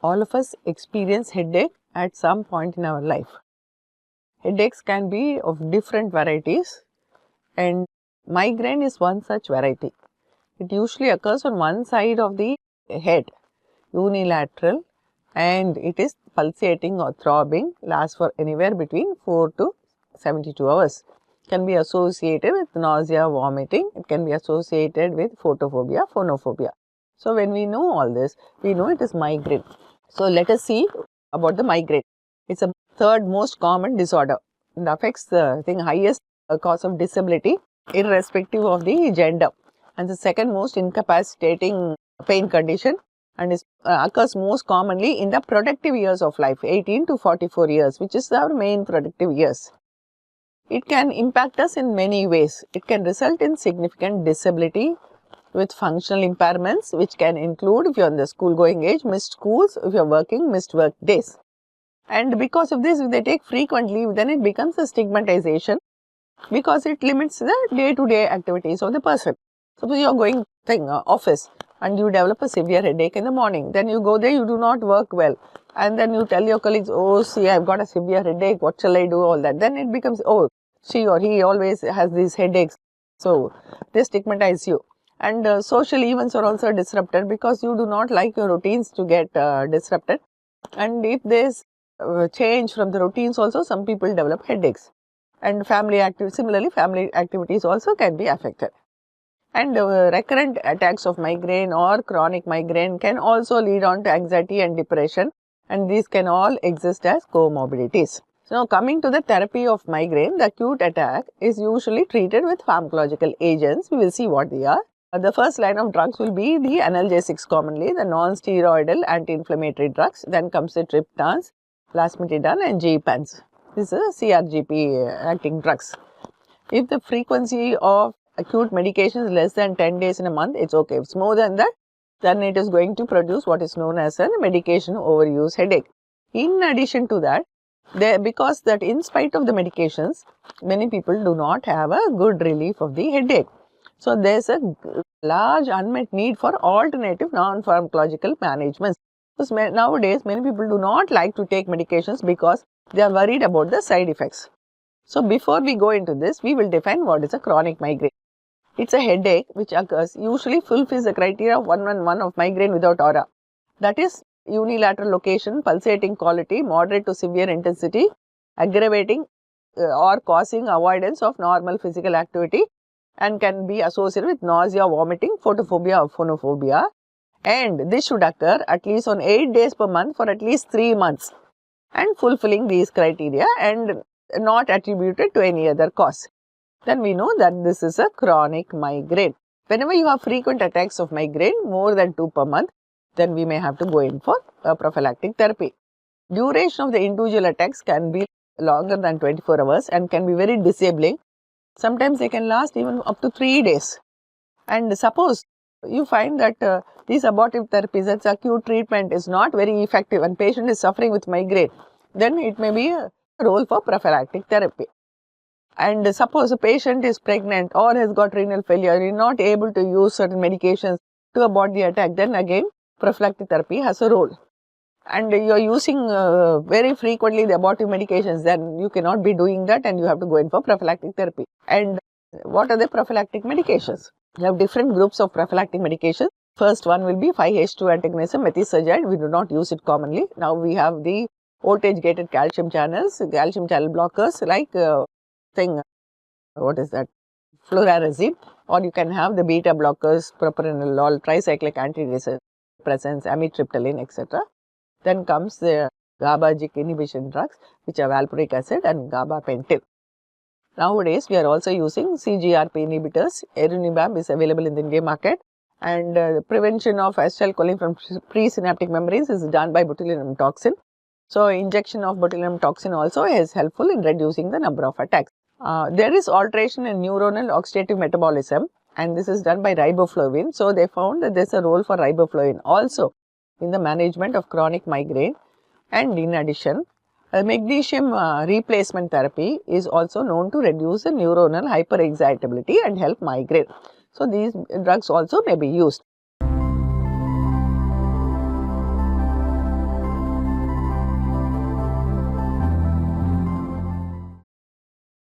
All of us experience headache at some point in our life. Headaches can be of different varieties, and migraine is one such variety. It usually occurs on one side of the head, unilateral, and it is pulsating or throbbing, lasts for anywhere between 4 to 72 hours. Can be associated with nausea, vomiting. It can be associated with photophobia, phonophobia. So, when we know all this, we know it is migraine. So, let us see about the migraine. It's a third most common disorder. It affects the highest cause of disability irrespective of the gender, and the second most incapacitating pain condition, and occurs most commonly in the productive years of life, 18 to 44 years, which is our main productive years. It can impact us in many ways. It can result in significant disability with functional impairments, which can include, if you are in the school going age, missed schools, if you are working, missed work days. And because of this, if they take frequent leave, then it becomes a stigmatization, because it limits the day-to-day activities of the person. Suppose you are going office and you develop a severe headache in the morning, then you go there, you do not work well, and then you tell your colleagues, oh, see, I have got a severe headache, what shall I do, all that. Then it becomes, oh, she or he always has these headaches. So, they stigmatize you. And social events are also disrupted, because you do not like your routines to get disrupted. And if there is change from the routines also, some people develop headaches. And similarly, family activities also can be affected. And recurrent attacks of migraine or chronic migraine can also lead on to anxiety and depression, and these can all exist as comorbidities. So, now coming to the therapy of migraine, the acute attack is usually treated with pharmacological agents. We will see what they are. The first line of drugs will be the analgesics, commonly the non-steroidal anti-inflammatory drugs. Then comes the triptans, lasmiditan and G-pens. This is CRGP acting drugs. If the frequency of acute medication is less than 10 days in a month, it's okay. If it's more than that, then it is going to produce what is known as a medication overuse headache. In addition to that, because that in spite of the medications, many people do not have a good relief of the headache. So, there is a large unmet need for alternative non-pharmacological management. Because nowadays, many people do not like to take medications because they are worried about the side effects. So, before we go into this, we will define what is a chronic migraine. It's a headache which occurs, usually fulfills the criteria of 111 of migraine without aura. That is unilateral location, pulsating quality, moderate to severe intensity, aggravating or causing avoidance of normal physical activity, and can be associated with nausea, vomiting, photophobia or phonophobia. And this should occur at least on 8 days per month for at least 3 months, and fulfilling these criteria and not attributed to any other cause. Then we know that this is a chronic migraine. Whenever you have frequent attacks of migraine, more than 2 per month, then we may have to go in for a prophylactic therapy. Duration of the individual attacks can be longer than 24 hours and can be very disabling. Sometimes they can last even up to 3 days. And suppose you find that these abortive therapies, that's acute treatment, is not very effective and patient is suffering with migraine, then it may be a role for prophylactic therapy. And suppose a patient is pregnant or has got renal failure, is not able to use certain medications to abort the attack, then again prophylactic therapy has a role. And you are using very frequently the abortive medications, then you cannot be doing that and you have to go in for prophylactic therapy. And what are the prophylactic medications? You have different groups of prophylactic medications. First one will be 5-HT2 antagonism, methotrexate. We do not use it commonly. Now we have the voltage gated calcium channels, calcium channel blockers like flunarizine, or you can have the beta blockers, propranolol, tricyclic antidepressants, amitriptyline, etc. Then comes the GABAergic inhibition drugs, which are valproic acid and gabapentin. Nowadays, we are also using CGRP inhibitors. Erunibab is available in the Indian market, and the prevention of acetylcholine from presynaptic membranes is done by botulinum toxin. So, injection of botulinum toxin also is helpful in reducing the number of attacks. There is alteration in neuronal oxidative metabolism, and this is done by riboflavin. So, they found that there is a role for riboflavin also in the management of chronic migraine. And in addition, magnesium replacement therapy is also known to reduce the neuronal hyperexcitability and help migraine. So, these drugs also may be used.